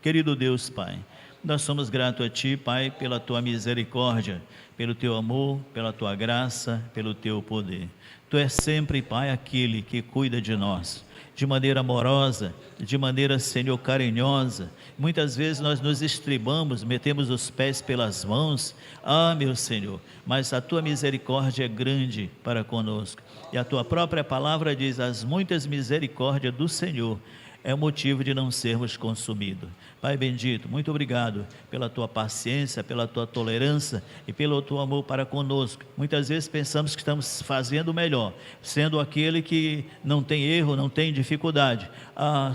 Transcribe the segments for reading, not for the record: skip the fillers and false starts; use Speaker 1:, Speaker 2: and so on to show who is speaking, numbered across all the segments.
Speaker 1: Querido Deus, Pai, nós somos gratos a Ti, Pai, pela Tua misericórdia, pelo Teu amor, pela Tua graça, pelo Teu poder. Tu és sempre, Pai, aquele que cuida de nós, de maneira amorosa, de maneira, Senhor, carinhosa. Muitas vezes nós nos estribamos, metemos os pés pelas mãos, meu Senhor, mas a Tua misericórdia é grande para conosco, e a Tua própria palavra diz: as muitas misericórdias do Senhor é o motivo de não sermos consumidos. Pai bendito, muito obrigado pela Tua paciência, pela Tua tolerância e pelo Teu amor para conosco. Muitas vezes pensamos que estamos fazendo o melhor, sendo aquele que não tem erro, não tem dificuldade.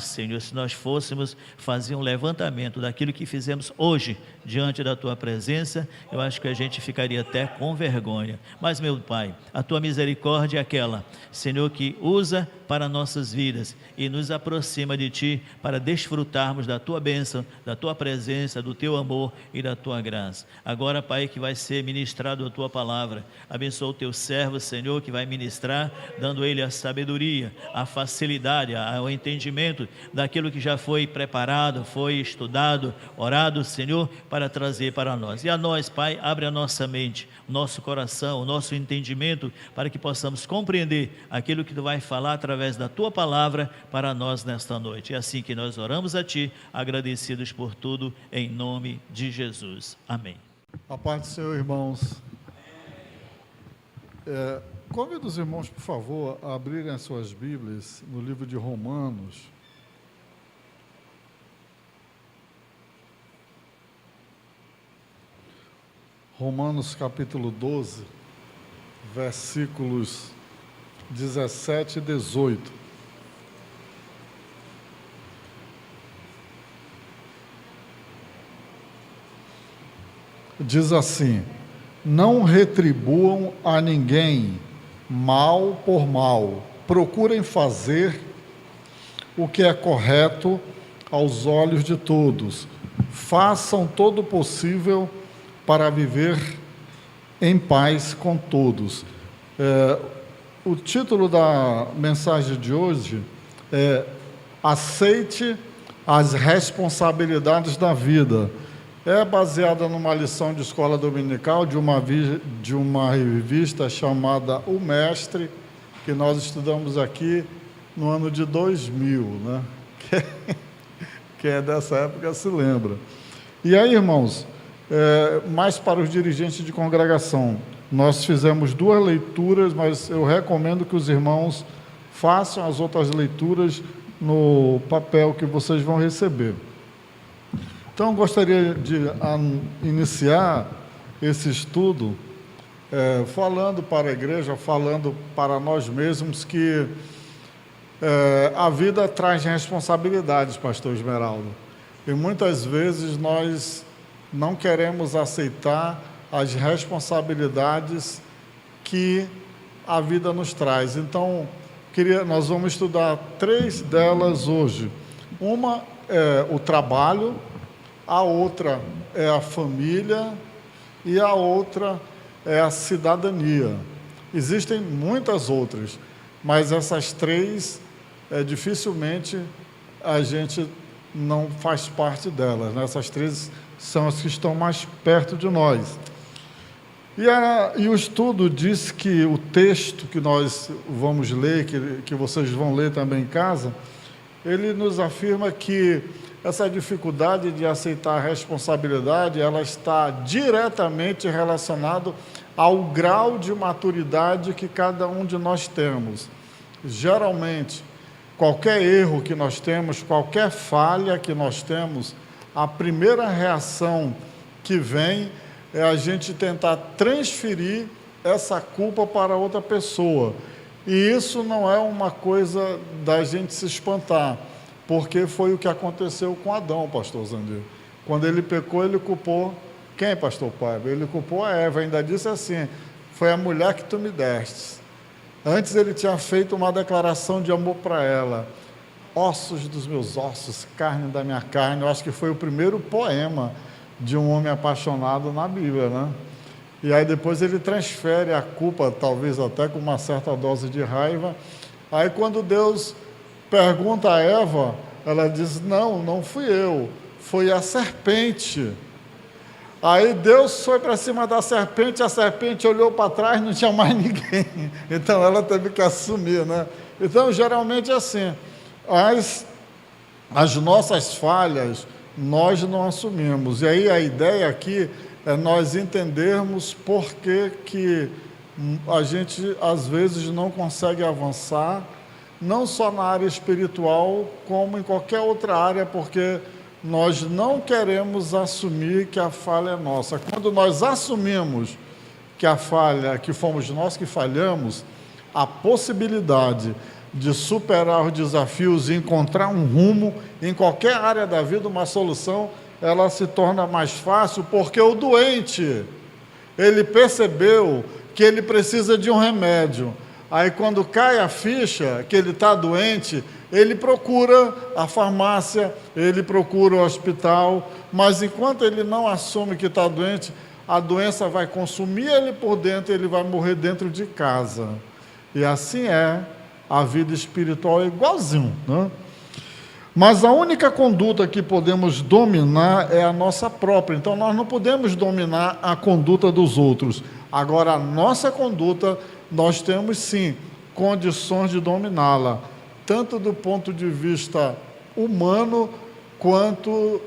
Speaker 1: Senhor, se nós fôssemos fazer um levantamento daquilo que fizemos hoje, diante da Tua presença, eu acho que a gente ficaria até com vergonha. Mas, meu Pai, a Tua misericórdia é aquela, Senhor, que usa para nossas vidas e nos aproxima de Ti para desfrutarmos da Tua bênção, da Tua presença, do Teu amor e da Tua graça. Agora, Pai, que vai ser ministrado a Tua palavra, abençoa o Teu servo, Senhor, que vai ministrar, dando ele a sabedoria, a facilidade, o entendimento daquilo que já foi preparado, foi estudado, orado, Senhor, para trazer para nós. E a nós, Pai, abre a nossa mente, o nosso coração, o nosso entendimento, para que possamos compreender aquilo que Tu vai falar através da Tua palavra para nós nesta noite. É assim que nós oramos a Ti, agradecidos por tudo, em nome de Jesus. Amém.
Speaker 2: A paz do Senhor, irmãos. Convido os irmãos, por favor, a abrirem as suas Bíblias no livro de Romanos. Romanos capítulo 12, versículos 17 e 18. Diz assim: não retribuam a ninguém mal por mal, procurem fazer o que é correto aos olhos de todos, façam todo o possível para viver em paz com todos. O título da mensagem de hoje é: aceite as responsabilidades da vida. É baseada numa lição de escola dominical de uma revista chamada O Mestre, que nós estudamos aqui no ano de 2000, né? Que é dessa época, se lembra. E aí, irmãos, mais para os dirigentes de congregação, nós fizemos 2 leituras, mas eu recomendo que os irmãos façam as outras leituras no papel que vocês vão receber. Então, gostaria de iniciar esse estudo falando para a igreja, falando para nós mesmos que a vida traz responsabilidades, pastor Esmeraldo, e muitas vezes nós não queremos aceitar as responsabilidades que a vida nos traz. Então, nós vamos estudar 3 delas hoje. Uma é o trabalho, a outra é a família e a outra é a cidadania. Existem muitas outras, mas essas 3, dificilmente a gente não faz parte delas, né? Essas 3 são as que estão mais perto de nós. E o estudo diz que o texto que nós vamos ler, que vocês vão ler também em casa, ele nos afirma que essa dificuldade de aceitar a responsabilidade, ela está diretamente relacionada ao grau de maturidade que cada um de nós temos. Geralmente, qualquer erro que nós temos, qualquer falha que nós temos, a primeira reação que vem é a gente tentar transferir essa culpa para outra pessoa. E isso não é uma coisa da gente se espantar, porque foi o que aconteceu com Adão, pastor Zandir. Quando ele pecou, ele culpou quem, pastor Paiva? Ele culpou a Eva, ainda disse assim: foi a mulher que tu me deste. Antes ele tinha feito uma declaração de amor para ela: ossos dos meus ossos, carne da minha carne. Eu acho que foi o primeiro poema de um homem apaixonado na Bíblia, né? E aí depois ele transfere a culpa, talvez até com uma certa dose de raiva. Aí quando Deus pergunta a Eva, ela diz: não fui eu, foi a serpente. Aí Deus foi para cima da serpente, a serpente olhou para trás, não tinha mais ninguém. Então ela teve que assumir, né? Então, geralmente é assim, as nossas falhas nós não assumimos. E aí a ideia aqui é nós entendermos por que a gente às vezes não consegue avançar, não só na área espiritual, como em qualquer outra área, porque nós não queremos assumir que a falha é nossa. Quando nós assumimos que a falha, que fomos nós que falhamos, a possibilidade de superar os desafios e encontrar um rumo em qualquer área da vida, uma solução, ela se torna mais fácil, porque o doente, ele percebeu que ele precisa de um remédio. Aí quando cai a ficha que ele está doente, ele procura a farmácia, ele procura o hospital, mas enquanto ele não assume que está doente, a doença vai consumir ele por dentro e ele vai morrer dentro de casa. E assim é a vida espiritual, é igualzinho, né? Mas a única conduta que podemos dominar é a nossa própria. Então nós não podemos dominar a conduta dos outros. Agora, a nossa conduta, nós temos sim condições de dominá-la, tanto do ponto de vista humano, quanto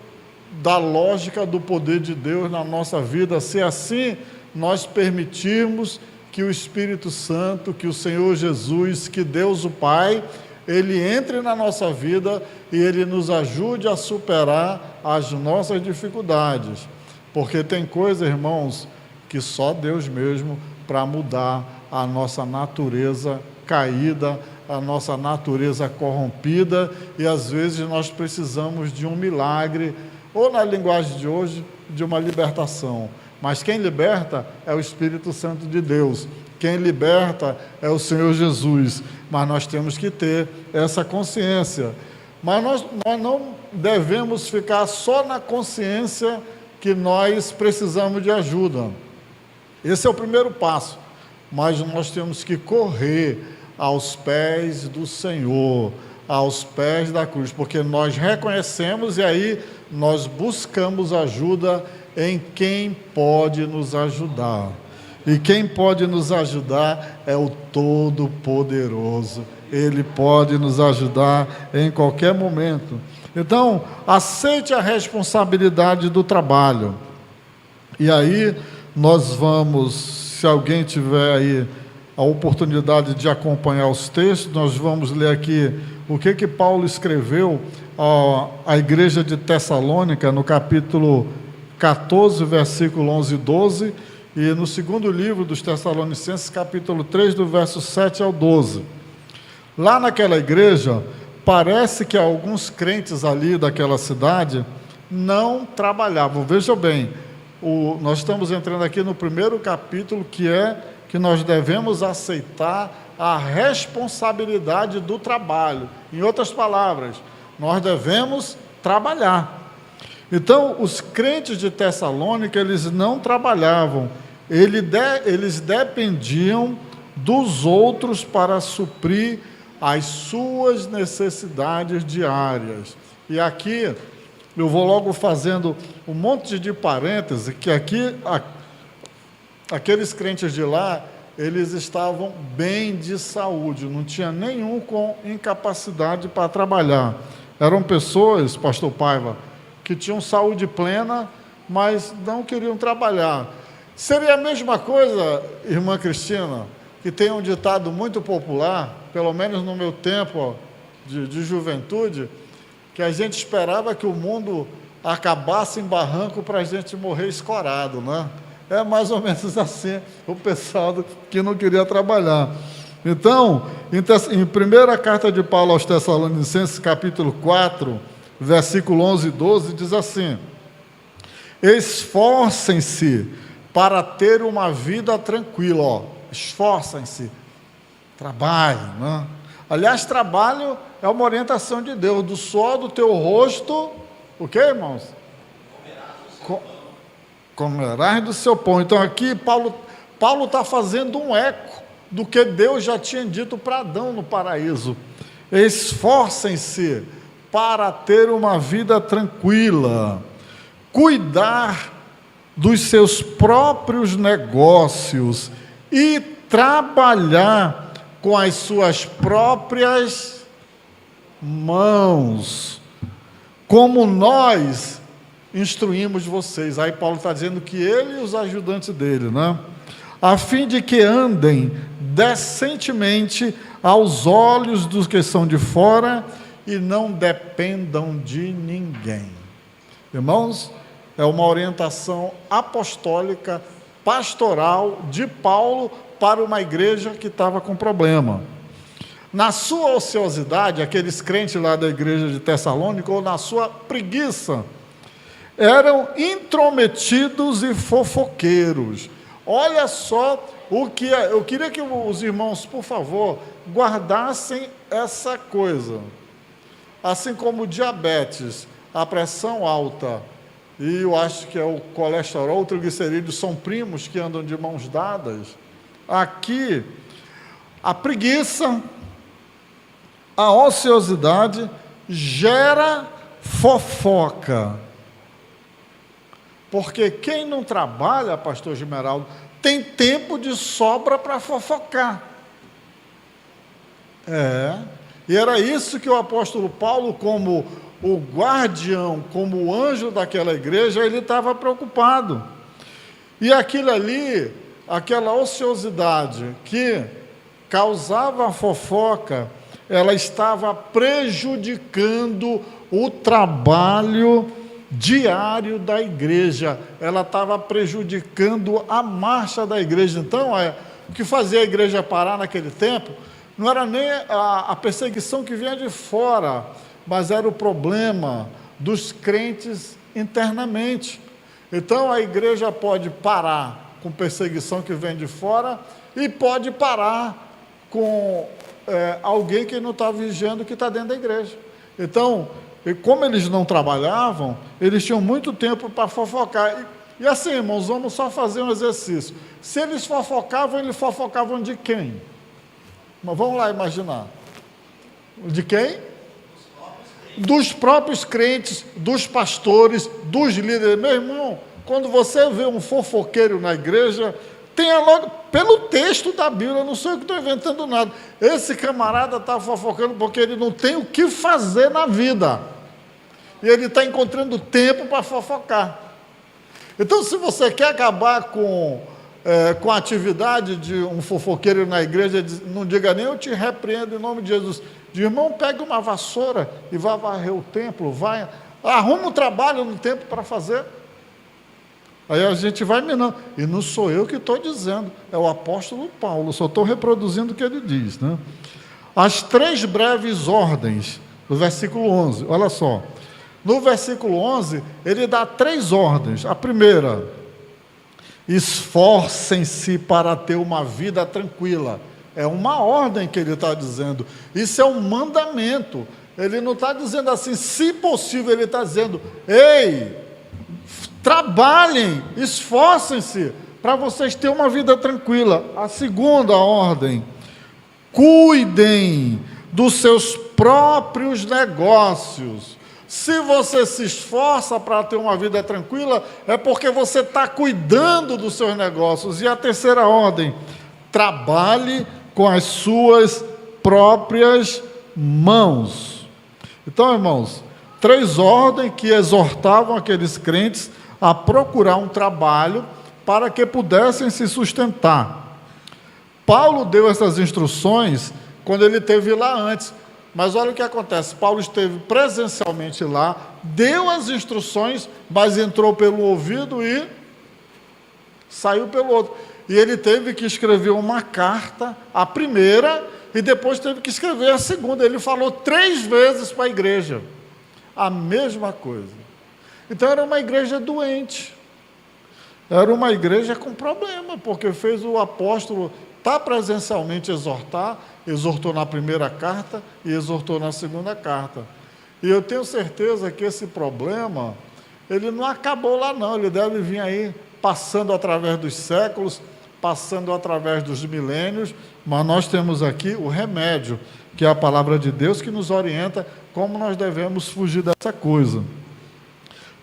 Speaker 2: da lógica do poder de Deus na nossa vida, se assim nós permitirmos que o Espírito Santo, que o Senhor Jesus, que Deus o Pai, Ele entre na nossa vida e Ele nos ajude a superar as nossas dificuldades. Porque tem coisa, irmãos, que só Deus mesmo para mudar a nossa natureza caída, a nossa natureza corrompida, e às vezes nós precisamos de um milagre, ou na linguagem de hoje, de uma libertação. Mas quem liberta é o Espírito Santo de Deus. Quem liberta é o Senhor Jesus. Mas nós temos que ter essa consciência. Mas nós não devemos ficar só na consciência que nós precisamos de ajuda. Esse é o primeiro passo. Mas nós temos que correr aos pés do Senhor, aos pés da cruz, porque nós reconhecemos e aí nós buscamos ajuda em quem pode nos ajudar. E quem pode nos ajudar é o Todo-Poderoso. Ele pode nos ajudar em qualquer momento. Então, aceite a responsabilidade do trabalho. E aí, nós vamos, se alguém tiver aí a oportunidade de acompanhar os textos, nós vamos ler aqui o que Paulo escreveu à igreja de Tessalônica, no capítulo 14, versículo 11 e 12, e no segundo livro dos Tessalonicenses, capítulo 3, do verso 7 ao 12. Lá naquela igreja, parece que alguns crentes ali daquela cidade não trabalhavam. Vejam bem, nós estamos entrando aqui no primeiro capítulo, que nós devemos aceitar a responsabilidade do trabalho. Em outras palavras, nós devemos trabalhar. Então, os crentes de Tessalônica, eles não trabalhavam, eles dependiam dos outros para suprir as suas necessidades diárias. E aqui, eu vou logo fazendo um monte de parênteses, que aqui, aqueles crentes de lá, eles estavam bem de saúde, não tinha nenhum com incapacidade para trabalhar. Eram pessoas, pastor Paiva, que tinham saúde plena, mas não queriam trabalhar. Seria a mesma coisa, irmã Cristina, que tem um ditado muito popular, pelo menos no meu tempo de juventude, que a gente esperava que o mundo acabasse em barranco para a gente morrer escorado, né? É mais ou menos assim o pessoal que não queria trabalhar. Então, em primeira carta de Paulo aos Tessalonicenses, capítulo 4, versículo 11 e 12, diz assim: esforcem-se para ter uma vida tranquila. Esforcem-se, trabalhem, né? Aliás, trabalho é uma orientação de Deus. Do suor do teu rosto, o que, irmãos? Comerás do seu pão. Então aqui Paulo está fazendo um eco do que Deus já tinha dito para Adão no paraíso. Esforcem-se para ter uma vida tranquila, cuidar dos seus próprios negócios e trabalhar com as suas próprias mãos, como nós instruímos vocês. Aí Paulo está dizendo que ele e os ajudantes dele, né? A fim de que andem decentemente aos olhos dos que são de fora e não dependam de ninguém. Irmãos, é uma orientação apostólica, pastoral de Paulo para uma igreja que estava com problema. Na sua ociosidade, aqueles crentes lá da igreja de Tessalônica, ou na sua preguiça, eram intrometidos e fofoqueiros. Olha só o que é. Eu queria que os irmãos, por favor, guardassem essa coisa. Assim como o diabetes, a pressão alta, e eu acho que é o colesterol, o triglicerídeo, são primos que andam de mãos dadas. Aqui, a preguiça, a ociosidade gera fofoca. Porque quem não trabalha, pastor Gimeraldo, tem tempo de sobra para fofocar. E era isso que o apóstolo Paulo, como o guardião, como o anjo daquela igreja, ele estava preocupado. E aquilo ali, aquela ociosidade que causava fofoca, ela estava prejudicando o trabalho diário da igreja, ela estava prejudicando a marcha da igreja. Então, o que fazia a igreja parar naquele tempo, não era nem a perseguição que vinha de fora, mas era o problema dos crentes internamente. Então, a igreja pode parar com perseguição que vem de fora e pode parar com alguém que não está vigiando, que está dentro da igreja. Então, e como eles não trabalhavam, eles tinham muito tempo para fofocar. E assim, irmãos, vamos só fazer um exercício. Se eles fofocavam de quem? Mas vamos lá imaginar. De quem? Dos próprios crentes, dos pastores, dos líderes. Meu irmão, quando você vê um fofoqueiro na igreja, tenha logo, pelo texto da Bíblia, não sou eu que estou inventando nada. Esse camarada está fofocando porque ele não tem o que fazer na vida. E ele está encontrando tempo para fofocar. Então, se você quer acabar com a atividade de um fofoqueiro na igreja, não diga nem eu te repreendo em nome de Jesus. Diz, irmão, pega uma vassoura e vá varrer o templo, arruma um trabalho no templo para fazer. Aí a gente vai minando. E não sou eu que estou dizendo, é o apóstolo Paulo, só estou reproduzindo o que ele diz, né? As 3 breves ordens, do versículo 11, olha só. No versículo 11, ele dá 3 ordens. A primeira, esforcem-se para ter uma vida tranquila. É uma ordem que ele está dizendo. Isso é um mandamento. Ele não está dizendo assim, se possível, ele está dizendo, ei, trabalhem, esforcem-se para vocês terem uma vida tranquila. A segunda ordem, cuidem dos seus próprios negócios. Se você se esforça para ter uma vida tranquila, é porque você está cuidando dos seus negócios. E a terceira ordem, trabalhe com as suas próprias mãos. Então, irmãos, 3 ordens que exortavam aqueles crentes a procurar um trabalho para que pudessem se sustentar. Paulo deu essas instruções quando ele esteve lá antes. Mas olha o que acontece, Paulo esteve presencialmente lá, deu as instruções, mas entrou pelo ouvido e saiu pelo outro. E ele teve que escrever uma carta, a primeira, e depois teve que escrever a segunda. Ele falou 3 vezes para a igreja, a mesma coisa. Então era uma igreja doente, era uma igreja com problema, porque fez o apóstolo presencialmente exortar, exortou na primeira carta e exortou na segunda carta. E eu tenho certeza que esse problema, ele não acabou lá não, ele deve vir aí passando através dos séculos, passando através dos milênios, mas nós temos aqui o remédio, que é a palavra de Deus, que nos orienta como nós devemos fugir dessa coisa.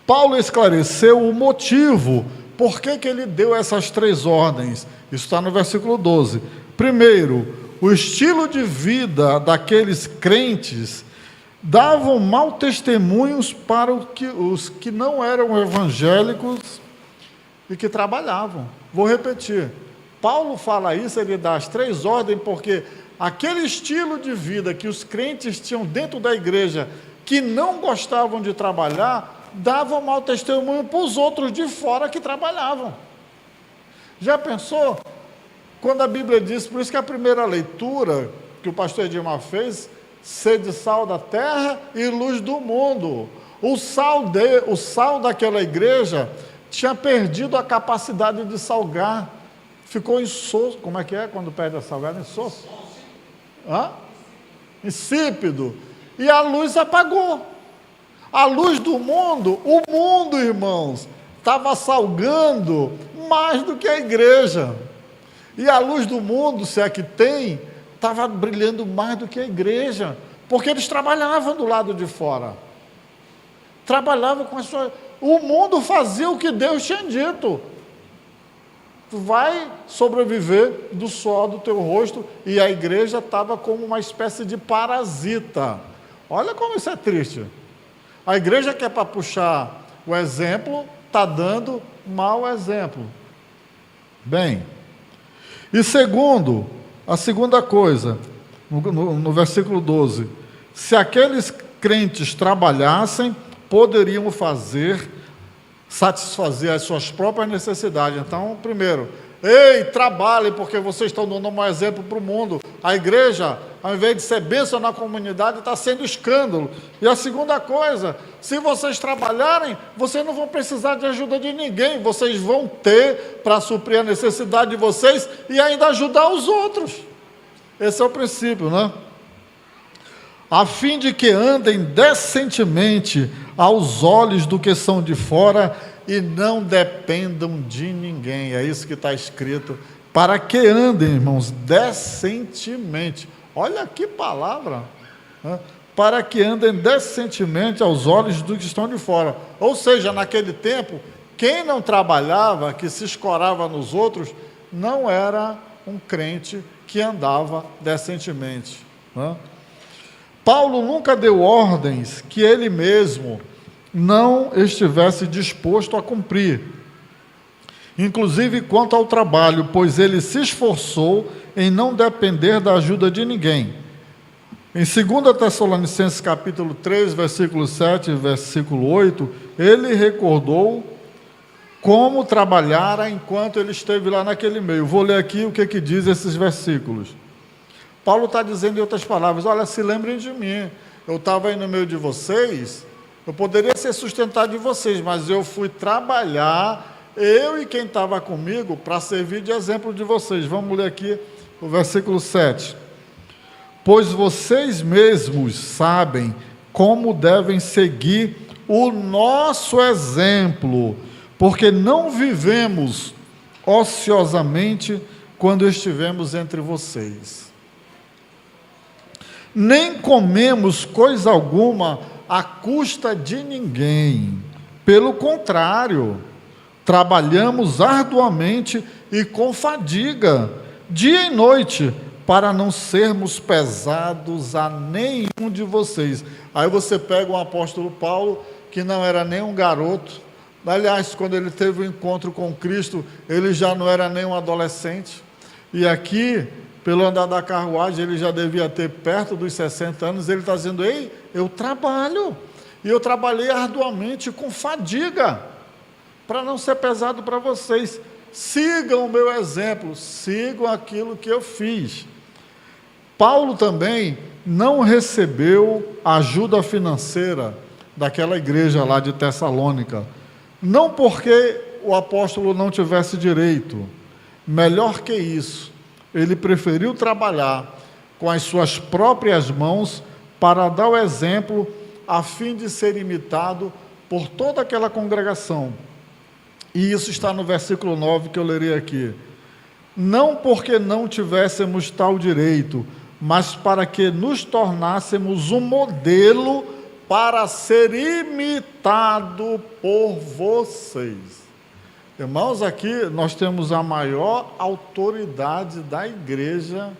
Speaker 2: Paulo esclareceu o motivo, por que ele deu essas 3 ordens. Isso está no versículo 12. Primeiro, o estilo de vida daqueles crentes davam mau testemunhos para os que não eram evangélicos e que trabalhavam. Vou repetir. Paulo fala isso, ele dá as 3 ordens, porque aquele estilo de vida que os crentes tinham dentro da igreja, que não gostavam de trabalhar, davam mau testemunho para os outros de fora que trabalhavam. Já pensou? Quando a Bíblia diz, por isso que a primeira leitura que o pastor Edmar fez, sede sal da terra e luz do mundo. O sal daquela igreja tinha perdido a capacidade de salgar, ficou insosso. Como é que é quando perde a salgada? Insosso? Insípido. E a luz apagou. A luz do mundo, o mundo, irmãos, estava salgando mais do que a igreja. E a luz do mundo, se é que tem, estava brilhando mais do que a igreja, porque eles trabalhavam do lado de fora. Trabalhavam com as suas... O mundo fazia o que Deus tinha dito. Tu vai sobreviver do suor do teu rosto, e a igreja estava como uma espécie de parasita. Olha como isso é triste. A igreja que é para puxar o exemplo, está dando mau exemplo. Bem, e segundo, a segunda coisa, no versículo 12, se aqueles crentes trabalhassem, poderiam satisfazer as suas próprias necessidades. Então, primeiro, ei, trabalhem, porque vocês estão dando um exemplo para o mundo. A igreja, ao invés de ser bênção na comunidade, está sendo escândalo. E a segunda coisa, se vocês trabalharem, vocês não vão precisar de ajuda de ninguém, vocês vão ter para suprir a necessidade de vocês e ainda ajudar os outros. Esse é o princípio, né? A fim de que andem decentemente aos olhos do que são de fora e não dependam de ninguém. É isso que está escrito. Para que andem, irmãos, decentemente. Olha que palavra, né? Para que andem decentemente aos olhos dos que estão de fora. Ou seja, naquele tempo, quem não trabalhava, que se escorava nos outros, não era um crente que andava decentemente, né? Paulo nunca deu ordens que ele mesmo não estivesse disposto a cumprir, inclusive quanto ao trabalho, pois ele se esforçou em não depender da ajuda de ninguém. Em 2 Tessalonicenses capítulo 3, versículo 7 e versículo 8, ele recordou como trabalhara enquanto ele esteve lá naquele meio. Vou ler aqui o que diz esses versículos. Paulo está dizendo em outras palavras, olha, se lembrem de mim, eu estava aí no meio de vocês, eu poderia ser sustentado de vocês, mas eu fui trabalhar, eu e quem estava comigo, para servir de exemplo de vocês. Vamos ler aqui o versículo 7. Pois vocês mesmos sabem como devem seguir o nosso exemplo, porque não vivemos ociosamente quando estivemos entre vocês. Nem comemos coisa alguma à custa de ninguém. Pelo contrário, trabalhamos arduamente e com fadiga, dia e noite, para não sermos pesados a nenhum de vocês. Aí você pega o apóstolo Paulo, que não era nem um garoto. Aliás, quando ele teve o encontro com Cristo, ele já não era nem um adolescente. E aqui, pelo andar da carruagem, ele já devia ter perto dos 60 anos, ele está dizendo, ei, eu trabalho, e eu trabalhei arduamente, com fadiga, para não ser pesado para vocês. Sigam o meu exemplo, sigam aquilo que eu fiz. Paulo também não recebeu ajuda financeira daquela igreja lá de Tessalônica, não porque o apóstolo não tivesse direito, melhor que isso, ele preferiu trabalhar com as suas próprias mãos para dar o exemplo, a fim de ser imitado por toda aquela congregação. E isso está no versículo 9 que eu lerei aqui. não porque não tivéssemos tal direito, mas para que nos tornássemos um modelo para ser imitado por vocês. Irmãos, aqui nós temos a maior autoridade da igreja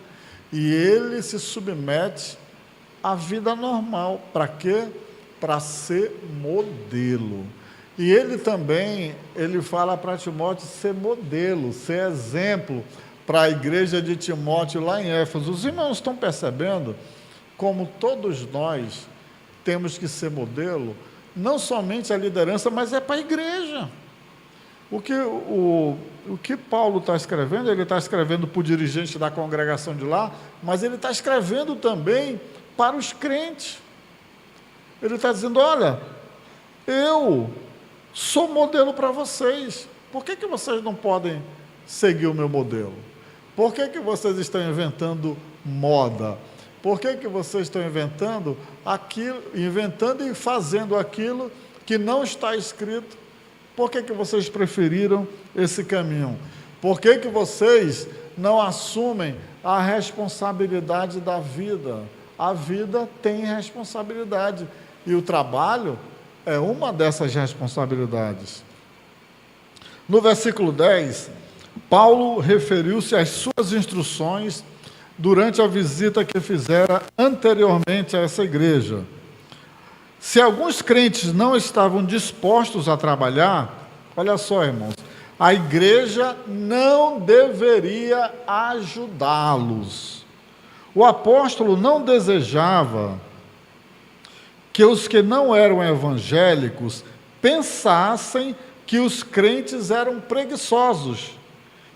Speaker 2: e ele se submete à vida normal. Para quê? Para ser modelo. E ele também, ele fala para Timóteo ser modelo, ser exemplo para a igreja de Timóteo lá em Éfeso. Os irmãos estão percebendo como todos nós temos que ser modelo, não somente a liderança, mas é para a igreja. O que Paulo está escrevendo, ele está escrevendo para o dirigente da congregação de lá, mas ele está escrevendo também para os crentes. Ele está dizendo, olha, eu sou modelo para vocês, por que vocês não podem seguir o meu modelo? Por que vocês estão inventando moda? Por que vocês estão inventando e fazendo aquilo que não está escrito? Por que vocês preferiram esse caminho? Por que vocês não assumem a responsabilidade da vida? A vida tem responsabilidade e o trabalho é uma dessas responsabilidades. No versículo 10, Paulo referiu-se às suas instruções durante a visita que fizera anteriormente a essa igreja. Se alguns crentes não estavam dispostos a trabalhar, olha só, irmãos, a igreja não deveria ajudá-los. O apóstolo não desejava que os que não eram evangélicos pensassem que os crentes eram preguiçosos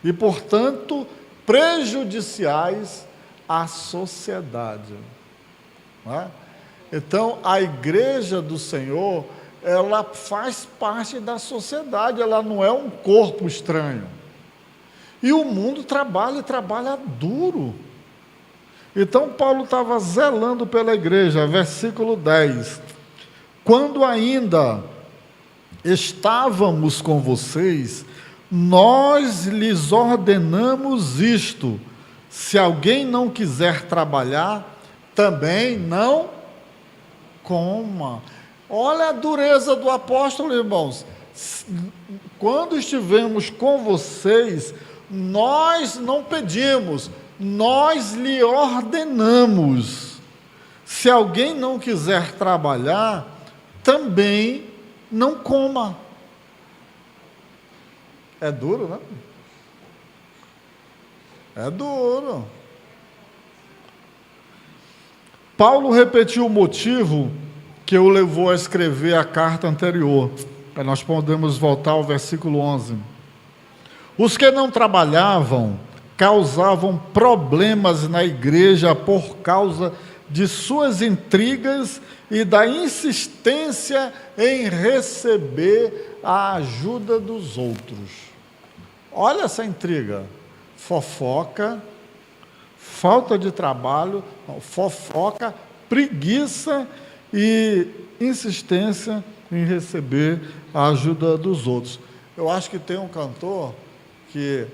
Speaker 2: e, portanto, prejudiciais à sociedade. Não é? Então, a igreja do Senhor, ela faz parte da sociedade, ela não é um corpo estranho. E o mundo trabalha duro. Então, Paulo estava zelando pela igreja, versículo 10. Quando ainda estávamos com vocês, nós lhes ordenamos isto: se alguém não quiser trabalhar, também não coma. Olha a dureza do apóstolo, irmãos. Quando estivemos com vocês, nós não pedimos, nós lhe ordenamos. Se alguém não quiser trabalhar, também não coma. É duro, né? É duro. Paulo repetiu o motivo que o levou a escrever a carta anterior. Aí nós podemos voltar ao versículo 11. Os que não trabalhavam causavam problemas na igreja por causa de suas intrigas e da insistência em receber a ajuda dos outros. Olha essa intriga: fofoca, falta de trabalho, fofoca, preguiça e insistência em receber a ajuda dos outros. Eu acho que tem um cantor que,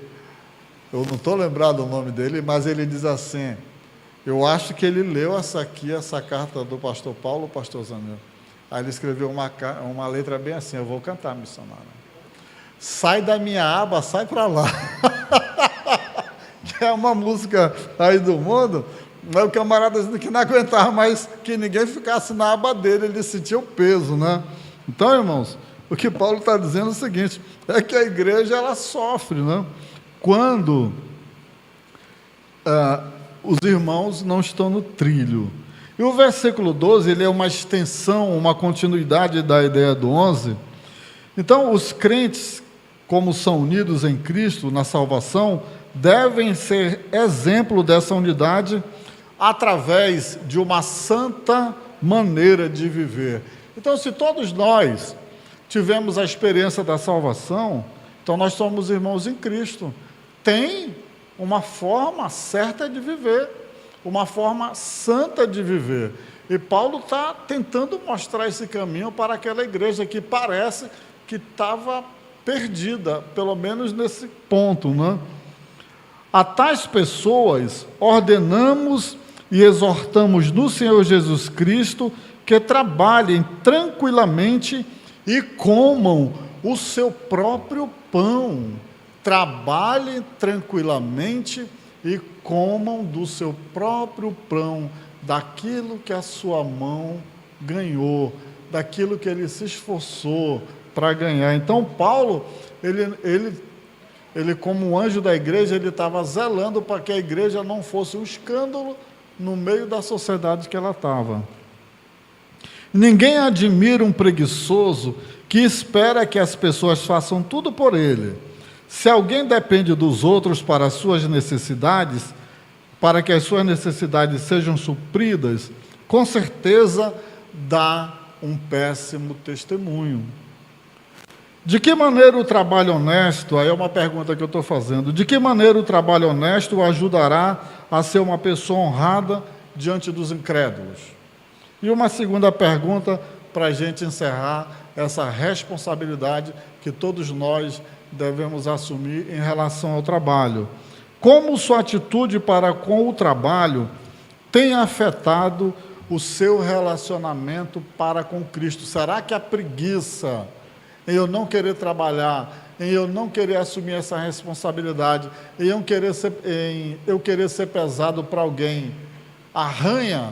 Speaker 2: eu não estou lembrado o nome dele, mas ele diz assim, eu acho que ele leu essa carta do pastor Paulo, pastor Zanel. Aí ele escreveu uma letra bem assim, eu vou cantar, missionário. Sai da minha aba, sai para lá. Que é uma música aí do mundo, mas o camarada dizendo que não aguentava mais que ninguém ficasse na aba dele, ele sentia o peso, né? Então, irmãos, o que Paulo está dizendo é o seguinte, é que a igreja, ela sofre, né? Quando os irmãos não estão no trilho. E o versículo 12, ele é uma extensão, uma continuidade da ideia do 11. Então, os crentes, como são unidos em Cristo, na salvação, devem ser exemplo dessa unidade através de uma santa maneira de viver. Então, se todos nós tivemos a experiência da salvação, então nós somos irmãos em Cristo. Tem uma forma certa de viver, uma forma santa de viver. E Paulo está tentando mostrar esse caminho para aquela igreja que parece que estava perdida, pelo menos nesse ponto, né? A tais pessoas ordenamos e exortamos no Senhor Jesus Cristo que trabalhem tranquilamente e comam o seu próprio pão. Trabalhem tranquilamente e comam do seu próprio pão, daquilo que a sua mão ganhou, daquilo que ele se esforçou para ganhar. Então, Paulo, ele como um anjo da igreja, ele estava zelando para que a igreja não fosse um escândalo no meio da sociedade que ela estava. Ninguém admira um preguiçoso que espera que as pessoas façam tudo por ele. Se alguém depende dos outros para as suas necessidades, para que as suas necessidades sejam supridas, com certeza dá um péssimo testemunho. De que maneira o trabalho honesto, aí é uma pergunta que eu estou fazendo, de que maneira o trabalho honesto o ajudará a ser uma pessoa honrada diante dos incrédulos? E uma segunda pergunta para a gente encerrar essa responsabilidade que todos nós devemos assumir em relação ao trabalho. Como sua atitude para com o trabalho tem afetado o seu relacionamento para com Cristo? Será que a preguiça em eu não querer trabalhar, em eu não querer assumir essa responsabilidade, em eu querer ser pesado para alguém, arranha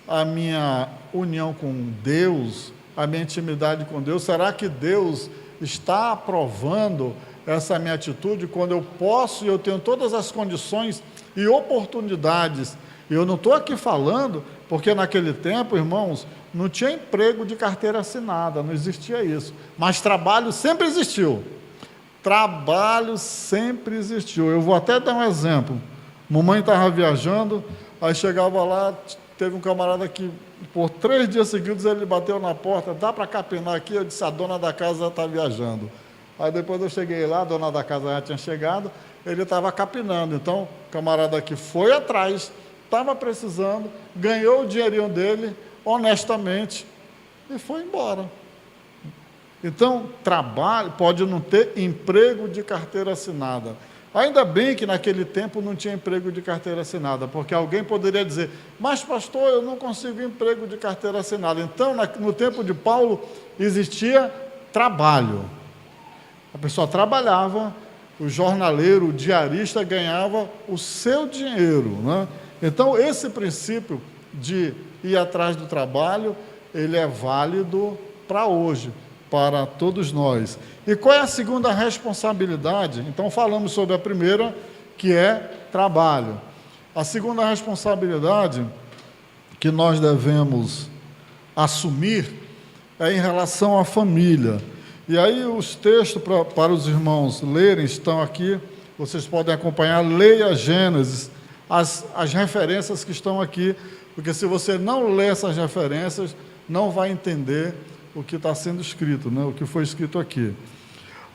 Speaker 2: a minha união com Deus, a minha intimidade com Deus? Será que Deus está aprovando essa minha atitude quando eu posso e eu tenho todas as condições e oportunidades? E eu não estou aqui falando, porque naquele tempo, irmãos, não tinha emprego de carteira assinada, não existia isso. Mas trabalho sempre existiu. Trabalho sempre existiu. Eu vou até dar um exemplo. Mamãe estava viajando, aí chegava lá, teve um camarada que, por 3 dias seguidos, ele bateu na porta, dá para capinar aqui? Eu disse, a dona da casa está viajando. Aí depois eu cheguei lá, a dona da casa já tinha chegado, ele estava capinando. Então, o camarada aqui foi atrás, estava precisando, ganhou o dinheirinho dele, honestamente, e foi embora. Então, trabalho, pode não ter emprego de carteira assinada. Ainda bem que naquele tempo não tinha emprego de carteira assinada, porque alguém poderia dizer, mas pastor, eu não consigo emprego de carteira assinada. Então, no tempo de Paulo, existia trabalho. A pessoa trabalhava, o jornaleiro, o diarista ganhava o seu dinheiro, né? Então, esse princípio de ir atrás do trabalho, ele é válido para hoje, para todos nós. E qual é a segunda responsabilidade? Então, falamos sobre a primeira, que é trabalho. A segunda responsabilidade que nós devemos assumir é em relação à família. E aí, os textos para os irmãos lerem estão aqui, vocês podem acompanhar, leia Gênesis, as referências que estão aqui, porque se você não ler essas referências, não vai entender o que está sendo escrito, né? O que foi escrito aqui.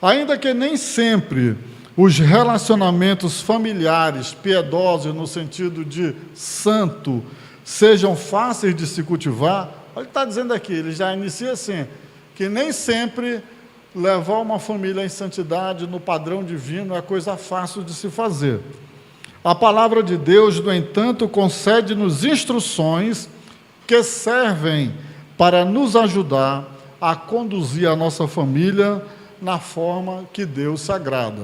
Speaker 2: Ainda que nem sempre os relacionamentos familiares, piedosos, no sentido de santo, sejam fáceis de se cultivar, olha, ele está dizendo aqui, ele já inicia assim, que nem sempre levar uma família em santidade, no padrão divino, é coisa fácil de se fazer. A palavra de Deus, no entanto, concede-nos instruções que servem para nos ajudar a conduzir a nossa família na forma que Deus se agrada.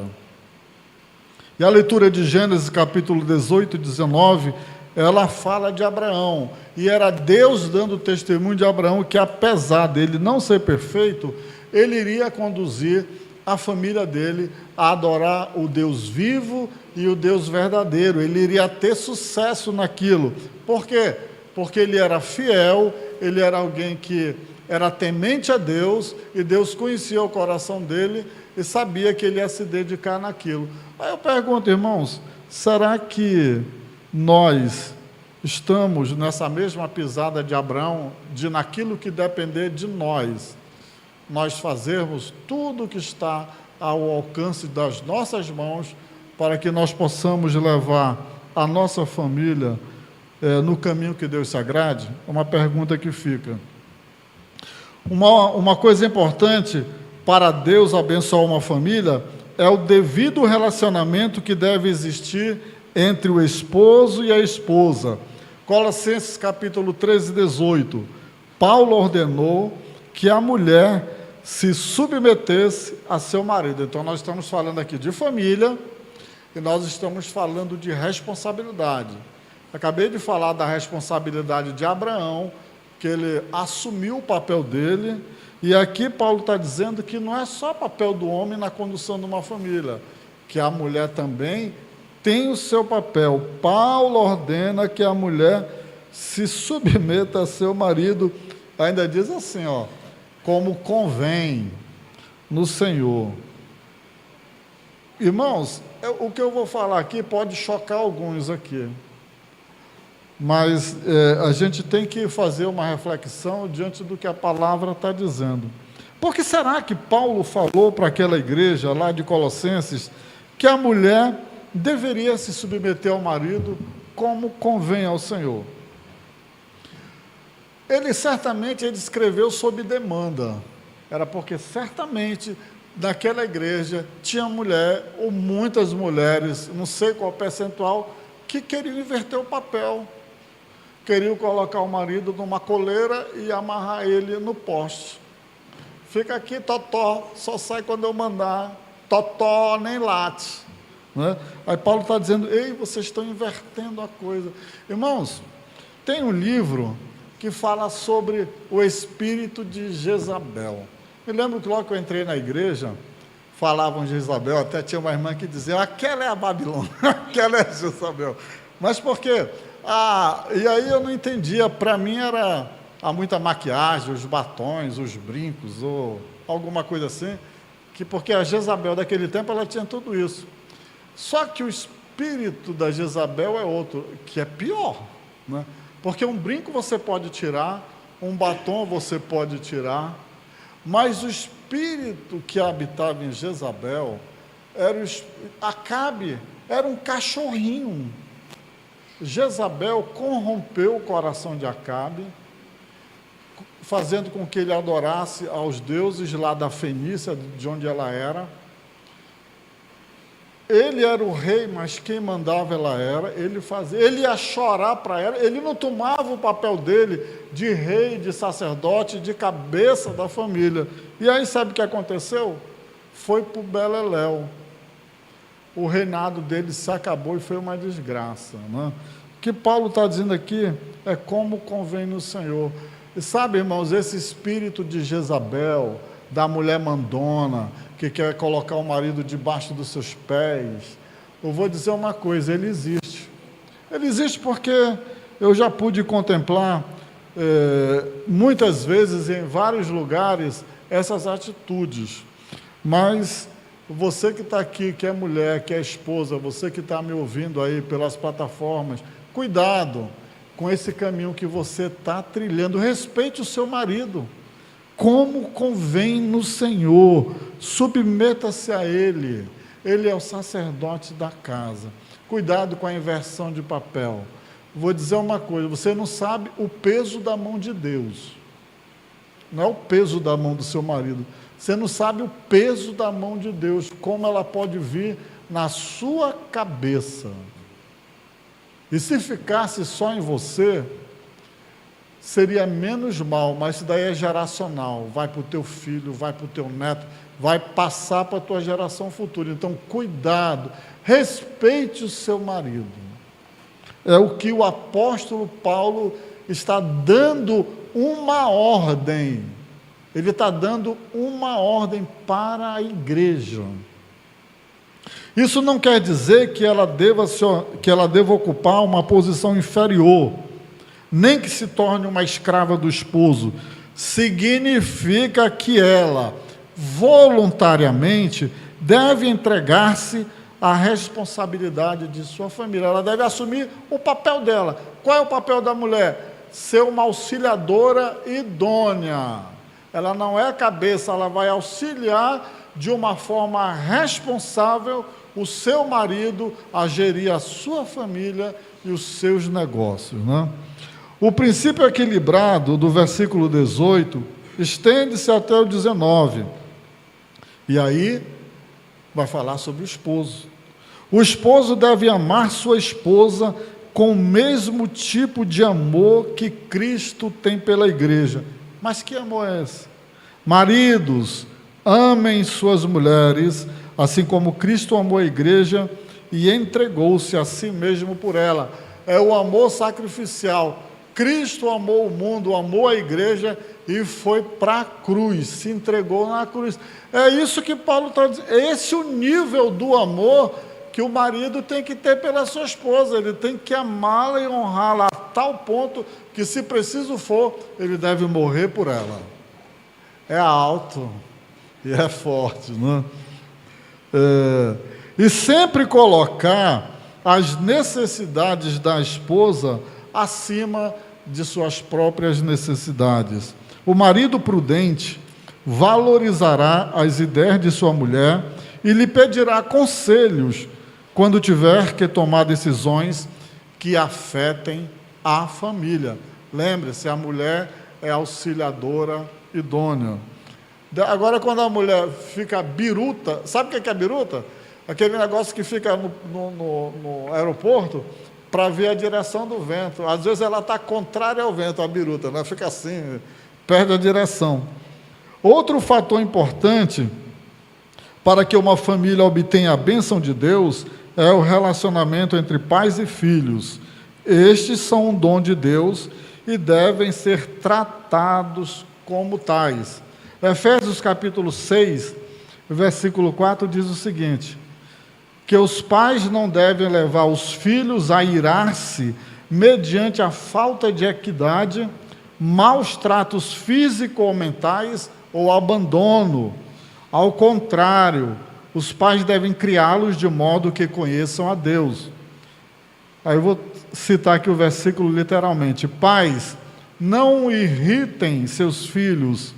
Speaker 2: E a leitura de Gênesis capítulo 18 e 19, ela fala de Abraão, e era Deus dando testemunho de Abraão que, apesar dele não ser perfeito, ele iria conduzir a família dele a adorar o Deus vivo e o Deus verdadeiro. Ele iria ter sucesso naquilo. Por quê? Porque ele era fiel, ele era alguém que era temente a Deus, e Deus conhecia o coração dele e sabia que ele ia se dedicar naquilo. Aí eu pergunto, irmãos, será que nós estamos nessa mesma pisada de Abraão, de naquilo que depender de nós fazermos tudo o que está ao alcance das nossas mãos para que nós possamos levar a nossa família no caminho que Deus se agrade? É uma pergunta que fica. Uma coisa importante para Deus abençoar uma família é o devido relacionamento que deve existir entre o esposo e a esposa. Colossenses capítulo 13, 18. Paulo ordenou que a mulher se submetesse a seu marido. Então, nós estamos falando aqui de família e nós estamos falando de responsabilidade. Acabei de falar da responsabilidade de Abraão, que ele assumiu o papel dele, e aqui Paulo está dizendo que não é só papel do homem na condução de uma família, que a mulher também tem o seu papel. Paulo ordena que a mulher se submeta a seu marido, ainda diz assim, ó, como convém no Senhor. Irmãos, o que eu vou falar aqui pode chocar alguns aqui, mas a gente tem que fazer uma reflexão diante do que a palavra está dizendo. Por que será que Paulo falou para aquela igreja lá de Colossenses que a mulher deveria se submeter ao marido como convém ao Senhor? Ele certamente escreveu sob demanda, era porque certamente naquela igreja tinha mulher, ou muitas mulheres, não sei qual percentual, que queriam inverter o papel, queriam colocar o marido numa coleira e amarrar ele no poste. Fica aqui, totó, só sai quando eu mandar, totó, nem late. Né? Aí Paulo está dizendo, ei, vocês estão invertendo a coisa. Irmãos, tem um livro que fala sobre o espírito de Jezabel. Me lembro que logo que eu entrei na igreja, falavam de Jezabel, até tinha uma irmã que dizia, aquela é a Babilônia, aquela é a Jezabel. Mas por quê? E aí eu não entendia, para mim era muita maquiagem, os batons, os brincos, ou alguma coisa assim, porque a Jezabel daquele tempo, ela tinha tudo isso. Só que o espírito da Jezabel é outro, que é pior, né? Porque um brinco você pode tirar, um batom você pode tirar, mas o espírito que habitava em Jezabel, Acabe era um cachorrinho. Jezabel corrompeu o coração de Acabe, fazendo com que ele adorasse aos deuses lá da Fenícia, de onde ela era. Ele era o rei, mas quem mandava ela era, ele ia chorar para ela, ele não tomava o papel dele de rei, de sacerdote, de cabeça da família. E aí sabe o que aconteceu? Foi para o Beleléu. O reinado dele se acabou e foi uma desgraça. Né? O que Paulo está dizendo aqui é como convém no Senhor. E sabe, irmãos, esse espírito de Jezabel, da mulher mandona, que quer colocar o marido debaixo dos seus pés, eu vou dizer uma coisa, ele existe. Ele existe porque eu já pude contemplar muitas vezes, em vários lugares, essas atitudes. Mas você que está aqui, que é mulher, que é esposa, você que está me ouvindo aí pelas plataformas, cuidado com esse caminho que você está trilhando, respeite o seu marido, como convém no Senhor, submeta-se a Ele, Ele é o sacerdote da casa. Cuidado com a inversão de papel. Vou dizer uma coisa, você não sabe o peso da mão de Deus, não é o peso da mão do seu marido, você não sabe o peso da mão de Deus, como ela pode vir na sua cabeça. E se ficasse só em você, seria menos mal, mas isso daí é geracional, vai para o teu filho, vai para o teu neto, vai passar para a tua geração futura. Então, cuidado, respeite o seu marido. É o que o apóstolo Paulo está dando uma ordem. Ele está dando uma ordem para a igreja. Isso não quer dizer que ela deva ocupar uma posição inferior, nem que se torne uma escrava do esposo. Significa que ela, voluntariamente, deve entregar-se à responsabilidade de sua família. Ela deve assumir o papel dela. Qual é o papel da mulher? Ser uma auxiliadora idônea. Ela não é cabeça, ela vai auxiliar de uma forma responsável o seu marido a gerir a sua família e os seus negócios, né? O princípio equilibrado do versículo 18 estende-se até o 19. E aí, vai falar sobre o esposo. O esposo deve amar sua esposa com o mesmo tipo de amor que Cristo tem pela igreja. Mas que amor é esse? Maridos, amem suas mulheres, assim como Cristo amou a igreja e entregou-se a si mesmo por ela. É o amor sacrificial. Cristo amou o mundo, amou a igreja e foi para a cruz, se entregou na cruz. É isso que Paulo está dizendo. Esse é o nível do amor que o marido tem que ter pela sua esposa. Ele tem que amá-la e honrá-la a tal ponto que, se preciso for, ele deve morrer por ela. É alto e é forte, não é? E sempre colocar as necessidades da esposa acima de suas próprias necessidades. O marido prudente valorizará as ideias de sua mulher e lhe pedirá conselhos quando tiver que tomar decisões que afetem a família. Lembre-se, a mulher é auxiliadora idônea. Agora, quando a mulher fica biruta, sabe o que é biruta? Aquele negócio que fica no aeroporto para ver a direção do vento. Às vezes ela está contrária ao vento, a biruta, né? Fica assim, perde a direção. Outro fator importante para que uma família obtenha a bênção de Deus é o relacionamento entre pais e filhos. Estes são um dom de Deus e devem ser tratados como tais. Efésios capítulo 6, versículo 4 diz o seguinte: que os pais não devem levar os filhos a irar-se mediante a falta de equidade, maus tratos físicos ou mentais ou abandono. Ao contrário, os pais devem criá-los de modo que conheçam a Deus. Aí eu vou citar aqui o versículo literalmente: pais, não irritem seus filhos,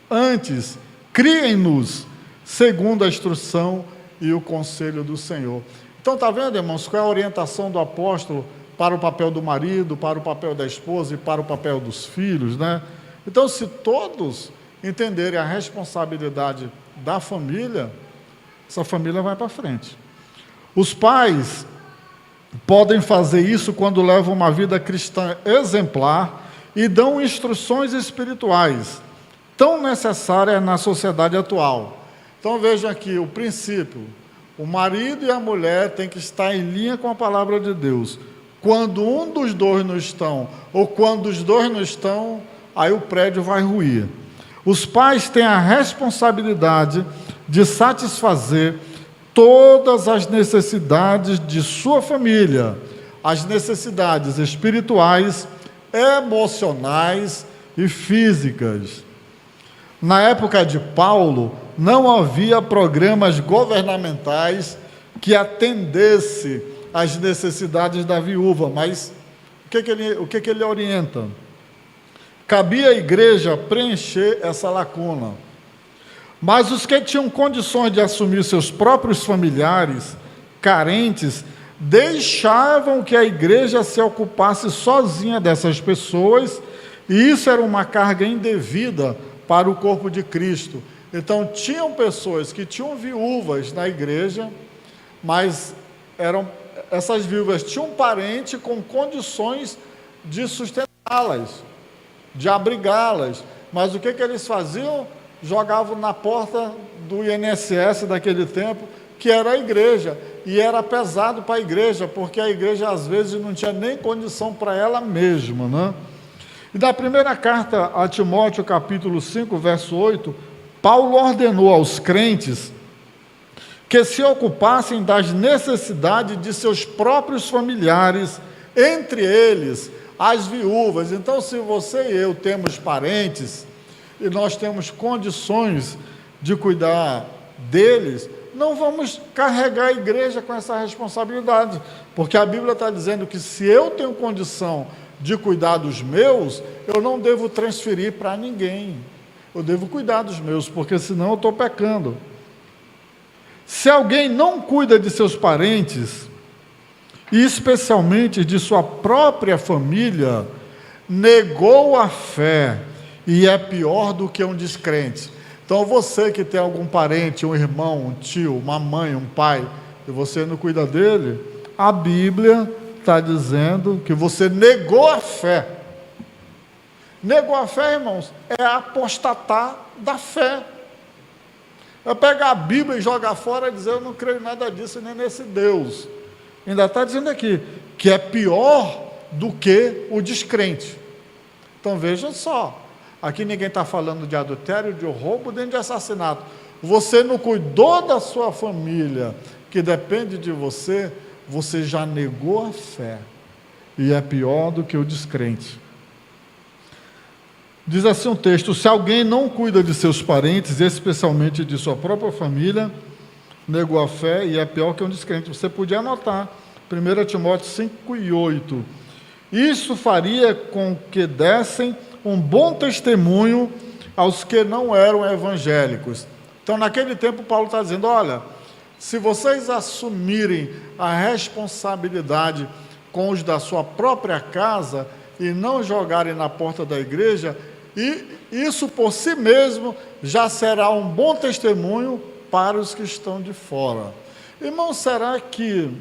Speaker 2: antes criem-nos segundo a instrução e o conselho do Senhor. Então, está vendo, irmãos, qual é a orientação do apóstolo para o papel do marido, para o papel da esposa e para o papel dos filhos, né? Então, se todos entenderem a responsabilidade da família, essa família vai para frente. Os pais podem fazer isso quando levam uma vida cristã exemplar e dão instruções espirituais tão necessárias na sociedade atual. Então vejam aqui o princípio: o marido e a mulher têm que estar em linha com a palavra de Deus. Quando um dos dois não estão, ou quando os dois não estão, aí o prédio vai ruir. Os pais têm a responsabilidade de satisfazer todas as necessidades de sua família, as necessidades espirituais, emocionais e físicas. Na época de Paulo, não havia programas governamentais que atendesse às necessidades da viúva, mas o que ele orienta? Cabia à igreja preencher essa lacuna. Mas os que tinham condições de assumir seus próprios familiares carentes, deixavam que a igreja se ocupasse sozinha dessas pessoas, e isso era uma carga indevida para o corpo de Cristo. Então, tinham pessoas que tinham viúvas na igreja, mas essas viúvas tinham um parente com condições de sustentá-las, de abrigá-las. Mas o que eles faziam? Jogavam na porta do INSS daquele tempo, que era a igreja, e era pesado para a igreja, porque a igreja às vezes não tinha nem condição para ela mesma, né? E na primeira carta a Timóteo, capítulo 5, verso 8, Paulo ordenou aos crentes que se ocupassem das necessidades de seus próprios familiares, entre eles as viúvas. Então, se você e eu temos parentes, e nós temos condições de cuidar deles, não vamos carregar a igreja com essa responsabilidade, porque a Bíblia está dizendo que se eu tenho condição de cuidar dos meus, eu não devo transferir para ninguém, eu devo cuidar dos meus, porque senão eu estou pecando. Se alguém não cuida de seus parentes, e especialmente de sua própria família, negou a fé, e é pior do que um descrente. Então Então você que tem algum parente, um irmão, um tio, uma mãe, um pai, e você não cuida dele, a Bíblia está dizendo que você negou a fé. Negou a fé, irmãos, é apostatar da fé. É pegar a Bíblia e jogar fora e dizer, eu não creio em nada disso, nem nesse Deus. Ainda está dizendo aqui, que é pior do que o descrente. Então veja só, aqui ninguém está falando de adultério, de roubo, nem de assassinato. Você não cuidou da sua família, que depende de você, você já negou a fé. E é pior do que o descrente. Diz assim um texto, se alguém não cuida de seus parentes, especialmente de sua própria família, negou a fé e é pior que um descrente. Você podia anotar, 1 Timóteo 5:8. Isso faria com que dessem um bom testemunho aos que não eram evangélicos. Então, naquele tempo, Paulo está dizendo, olha, se vocês assumirem a responsabilidade com os da sua própria casa e não jogarem na porta da igreja, e isso por si mesmo já será um bom testemunho para os que estão de fora. Irmão, será que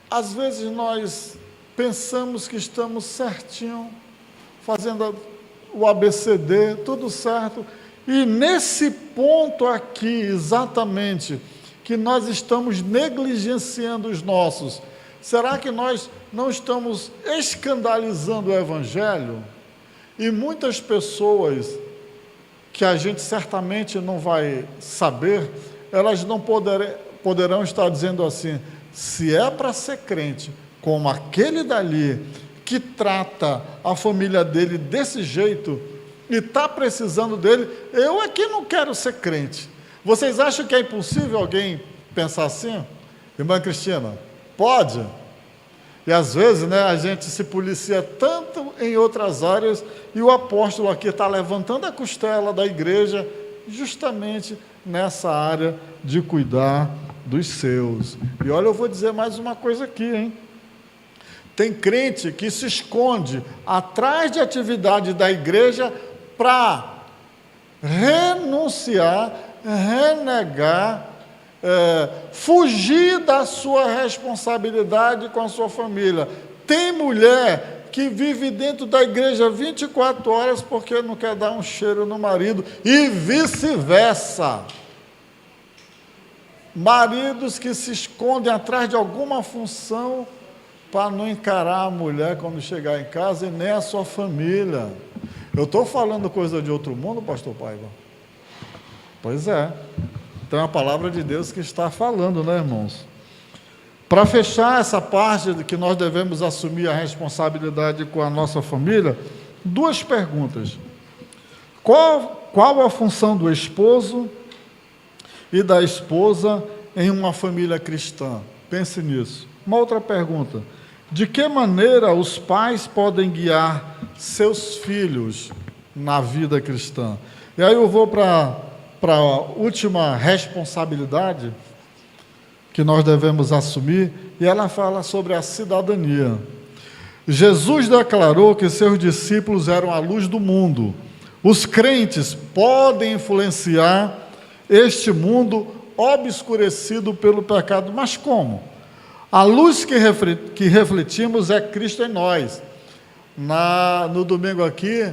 Speaker 2: às vezes nós pensamos que estamos certinho, fazendo o ABCD, tudo certo, e nesse ponto aqui, exatamente, que nós estamos negligenciando os nossos, será que nós não estamos escandalizando o Evangelho? E muitas pessoas, que a gente certamente não vai saber, elas não poderão estar dizendo assim, se é para ser crente, como aquele dali, que trata a família dele desse jeito, e está precisando dele, eu aqui não quero ser crente. Vocês acham que é impossível alguém pensar assim? Irmã Cristina, pode? E às vezes, né, a gente se policia tanto em outras áreas, e o apóstolo aqui está levantando a costela da igreja, justamente nessa área de cuidar dos seus. E olha, eu vou dizer mais uma coisa aqui, hein? Tem crente que se esconde atrás de atividade da igreja para renunciar, renegar, fugir da sua responsabilidade com a sua família. Tem mulher que vive dentro da igreja 24 horas porque não quer dar um cheiro no marido, e vice-versa. Maridos que se escondem atrás de alguma função para não encarar a mulher quando chegar em casa e nem a sua família. Eu estou falando coisa de outro mundo, pastor Paiva? Pois é. Então é a palavra de Deus que está falando, né, irmãos? Para fechar essa parte de que nós devemos assumir a responsabilidade com a nossa família, duas perguntas. Qual a função do esposo e da esposa em uma família cristã? Pense nisso. Uma outra pergunta. De que maneira os pais podem guiar seus filhos na vida cristã? E aí eu vou para a última responsabilidade que nós devemos assumir, e ela fala sobre a cidadania. Jesus declarou que seus discípulos eram a luz do mundo. Os crentes podem influenciar este mundo obscurecido pelo pecado, mas como? A luz que refletimos é Cristo em nós. No domingo aqui,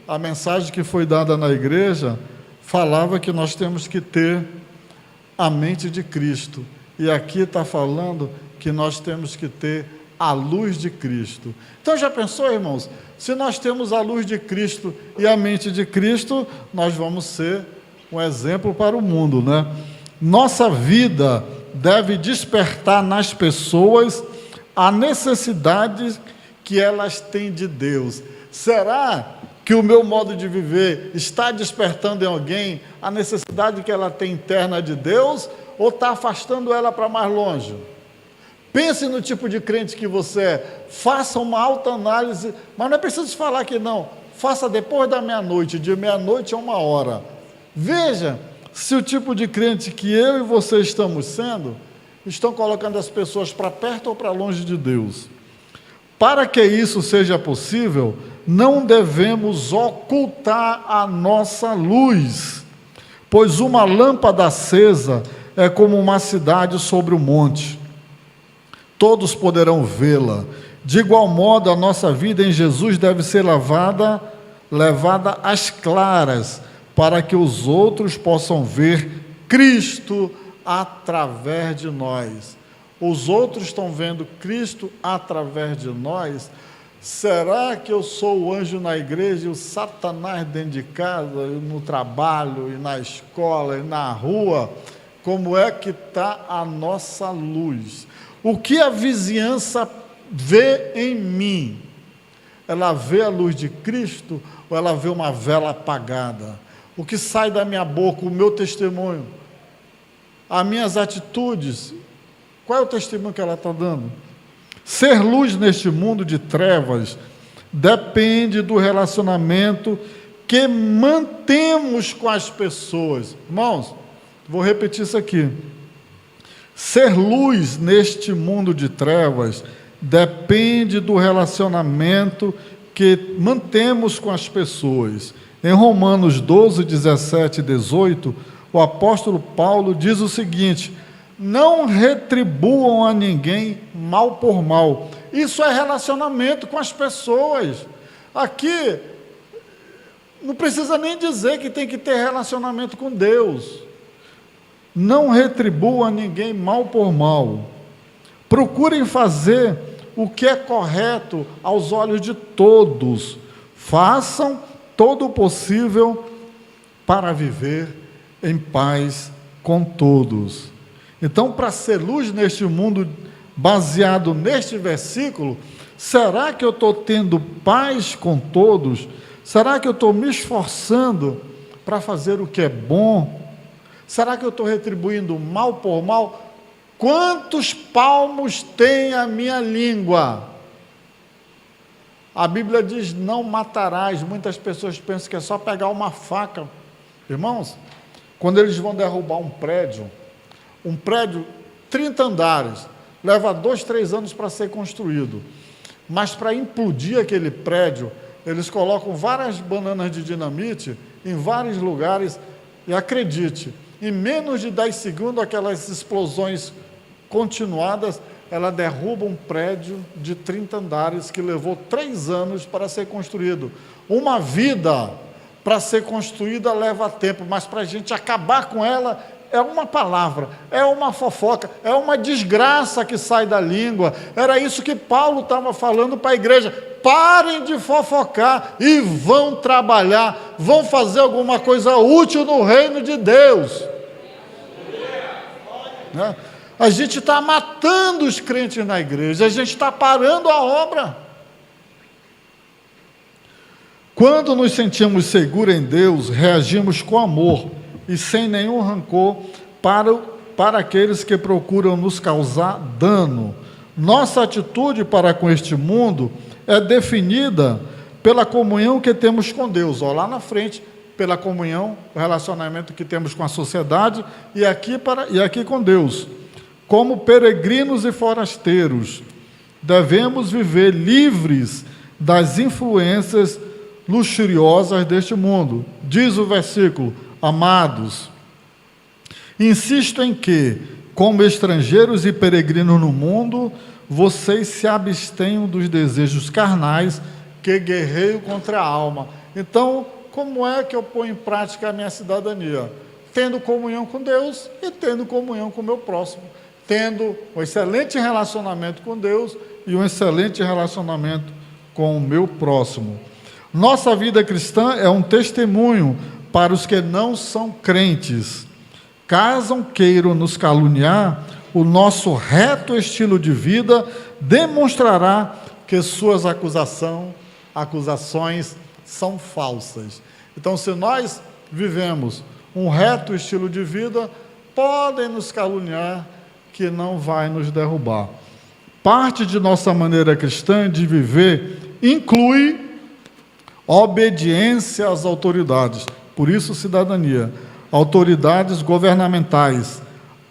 Speaker 2: a mensagem que foi dada na igreja falava que nós temos que ter a mente de Cristo. E aqui está falando que nós temos que ter a luz de Cristo. Então já pensou, irmãos? Se nós temos a luz de Cristo e a mente de Cristo, nós vamos ser um exemplo para o mundo, né? Nossa vida deve despertar nas pessoas a necessidade que elas têm de Deus. Será que o meu modo de viver está despertando em alguém a necessidade que ela tem interna de Deus, ou está afastando ela para mais longe? Pense no tipo de crente que você é, faça uma autoanálise, mas não é preciso falar que não, faça depois da meia-noite, de meia-noite a 1h. Veja se o tipo de crente que eu e você estamos sendo, estão colocando as pessoas para perto ou para longe de Deus. Para que isso seja possível, não devemos ocultar a nossa luz. Pois uma lâmpada acesa é como uma cidade sobre o monte. Todos poderão vê-la. De igual modo, a nossa vida em Jesus deve ser levada às claras, para que os outros possam ver Cristo através de nós. Os outros estão vendo Cristo através de nós. Será que eu sou o anjo na igreja e o Satanás dentro de casa, no trabalho, e na escola, e na rua? Como é que está a nossa luz? O que a vizinhança vê em mim? Ela vê a luz de Cristo ou ela vê uma vela apagada? O que sai da minha boca, o meu testemunho, as minhas atitudes, qual é o testemunho que ela está dando? Ser luz neste mundo de trevas depende do relacionamento que mantemos com as pessoas. Irmãos, vou repetir isso aqui. Ser luz neste mundo de trevas depende do relacionamento que mantemos com as pessoas. Em Romanos 12, 17 e 18, o apóstolo Paulo diz o seguinte: não retribuam a ninguém mal por mal. Isso é relacionamento com as pessoas. Aqui, não precisa nem dizer que tem que ter relacionamento com Deus. Não retribuam a ninguém mal por mal. Procurem fazer o que é correto aos olhos de todos. Façam todo o possível para viver em paz com todos. Então, para ser luz neste mundo, baseado neste versículo, será que eu estou tendo paz com todos? Será que eu estou me esforçando para fazer o que é bom? Será que eu estou retribuindo mal por mal? Quantos palmos tem a minha língua? A Bíblia diz: não matarás. Muitas pessoas pensam que é só pegar uma faca. Irmãos, quando eles vão derrubar um prédio, 30 andares, leva 2, 3 anos para ser construído. Mas para implodir aquele prédio, eles colocam várias bananas de dinamite em vários lugares, e acredite, em menos de 10 segundos, aquelas explosões continuadas, ela derruba um prédio de 30 andares que levou 3 anos para ser construído. Uma vida para ser construída leva tempo, mas para a gente acabar com ela é uma palavra, é uma fofoca, é uma desgraça que sai da língua. Era isso que Paulo estava falando para a igreja: parem de fofocar e vão trabalhar, vão fazer alguma coisa útil no reino de Deus. Né? A gente está matando os crentes na igreja, a gente está parando a obra. Quando nos sentimos seguros em Deus, reagimos com amor e sem nenhum rancor para aqueles que procuram nos causar dano. Nossa atitude para com este mundo é definida pela comunhão que temos com Deus. Lá na frente, pela comunhão, o relacionamento que temos com a sociedade e aqui com Deus. Como peregrinos e forasteiros, devemos viver livres das influências luxuriosas deste mundo. Diz o versículo: amados, insisto em que, como estrangeiros e peregrinos no mundo, vocês se abstenham dos desejos carnais que guerreiam contra a alma. Então, como é que eu ponho em prática a minha cidadania? Tendo comunhão com Deus e tendo comunhão com o meu próximo. Tendo um excelente relacionamento com Deus e um excelente relacionamento com o meu próximo. Nossa vida cristã é um testemunho para os que não são crentes. Caso queiram nos caluniar, o nosso reto estilo de vida demonstrará que suas acusações são falsas. Então, se nós vivemos um reto estilo de vida, podem nos caluniar, que não vai nos derrubar. Parte de nossa maneira cristã de viver inclui obediência às autoridades, por isso cidadania, autoridades governamentais.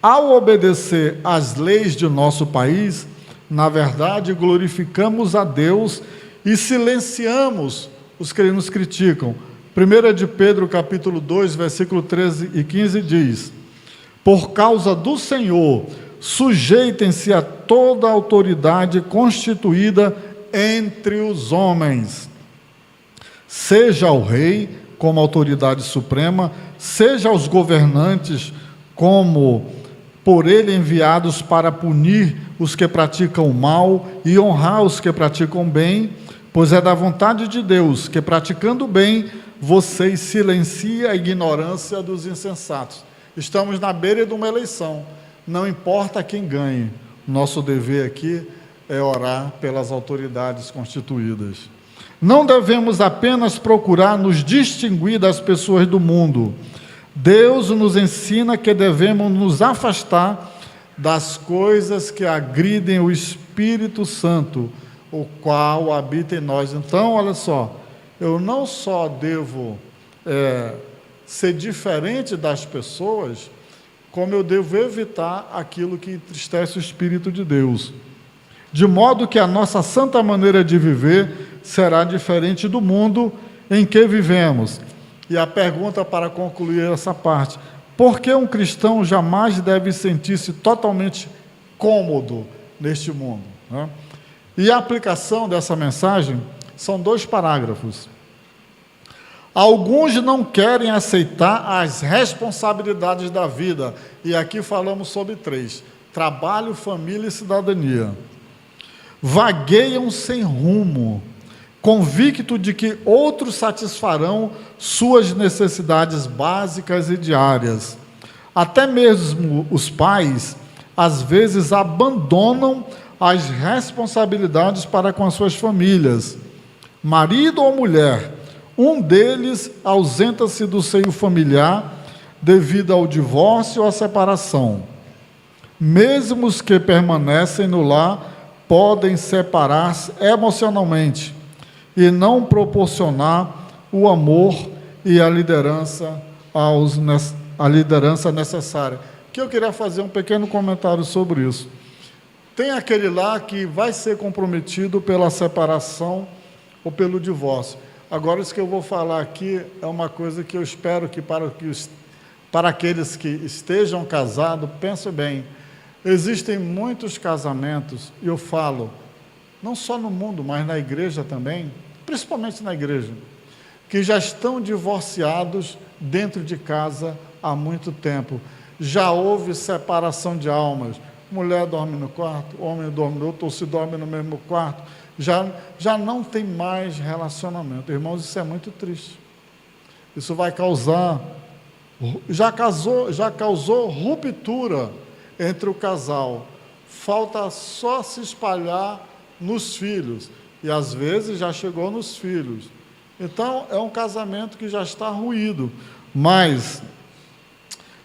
Speaker 2: Ao obedecer às leis de nosso país, na verdade glorificamos a Deus e silenciamos os que nos criticam, 1 de Pedro, capítulo 2, versículo 13 e 15 diz: por causa do Senhor, sujeitem-se a toda a autoridade constituída entre os homens, seja o rei como autoridade suprema, seja os governantes como por ele enviados para punir os que praticam o mal e honrar os que praticam o bem, pois é da vontade de Deus que, praticando o bem, vocês silenciem a ignorância dos insensatos. Estamos na beira de uma eleição, não importa quem ganhe, nosso dever aqui é orar pelas autoridades constituídas. Não devemos apenas procurar nos distinguir das pessoas do mundo. Deus nos ensina que devemos nos afastar das coisas que agridem o Espírito Santo, o qual habita em nós. Então, olha só, eu não só devo ser diferente das pessoas, como eu devo evitar aquilo que entristece o Espírito de Deus, de modo que a nossa santa maneira de viver será diferente do mundo em que vivemos. E a pergunta para concluir essa parte: por que um cristão jamais deve sentir-se totalmente cômodo neste mundo? Né? E a aplicação dessa mensagem são 2 parágrafos. Alguns não querem aceitar as responsabilidades da vida, e aqui falamos sobre 3: trabalho, família e cidadania. Vagueiam sem rumo, convicto de que outros satisfarão suas necessidades básicas e diárias. Até mesmo os pais, às vezes, abandonam as responsabilidades para com as suas famílias. Marido ou mulher, um deles ausenta-se do seio familiar devido ao divórcio ou à separação. Mesmo os que permanecem no lar podem separar-se emocionalmente e não proporcionar o amor e a liderança necessária. Que eu queria fazer um pequeno comentário sobre isso. Tem aquele lá que vai ser comprometido pela separação ou pelo divórcio. Agora, isso que eu vou falar aqui é uma coisa que eu espero que para aqueles que estejam casados, pensem bem. Existem muitos casamentos, e eu falo, não só no mundo, mas na igreja também, principalmente na igreja, que já estão divorciados dentro de casa há muito tempo. Já houve separação de almas. Mulher dorme no quarto, homem dorme no outro, ou se dorme no mesmo quarto. Já não tem mais relacionamento. Irmãos, isso é muito triste. Isso vai causar... Já causou ruptura entre o casal. Falta só se espalhar nos filhos. E às vezes já chegou nos filhos. Então, é um casamento que já está ruído. Mas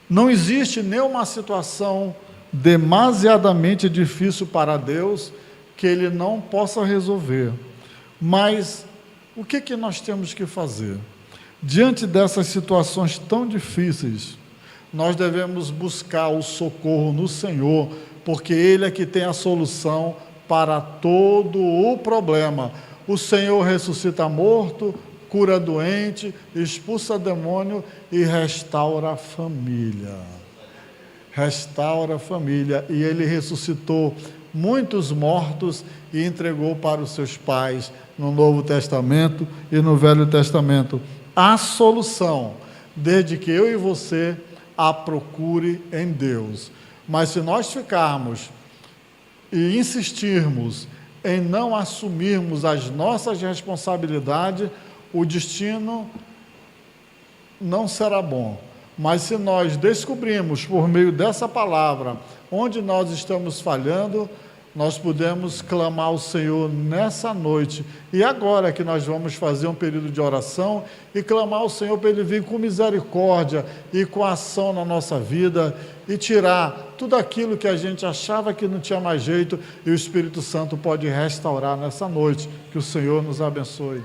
Speaker 2: não existe nenhuma situação demasiadamente difícil para Deus que Ele não possa resolver. Mas o que nós temos que fazer? Diante dessas situações tão difíceis, nós devemos buscar o socorro no Senhor, porque Ele é que tem a solução para todo o problema. O Senhor ressuscita morto, cura doente, expulsa demônio e restaura a família. Restaura a família. E Ele ressuscitou muitos mortos e entregou para os seus pais no Novo Testamento e no Velho Testamento a solução, desde que eu e você a procure em Deus. Mas se nós ficarmos e insistirmos em não assumirmos as nossas responsabilidades, o destino não será bom. Mas se nós descobrirmos por meio dessa palavra onde nós estamos falhando, nós podemos clamar ao Senhor nessa noite. E agora que nós vamos fazer um período de oração e clamar ao Senhor para Ele vir com misericórdia e com ação na nossa vida e tirar tudo aquilo que a gente achava que não tinha mais jeito, e o Espírito Santo pode restaurar nessa noite. Que o Senhor nos abençoe.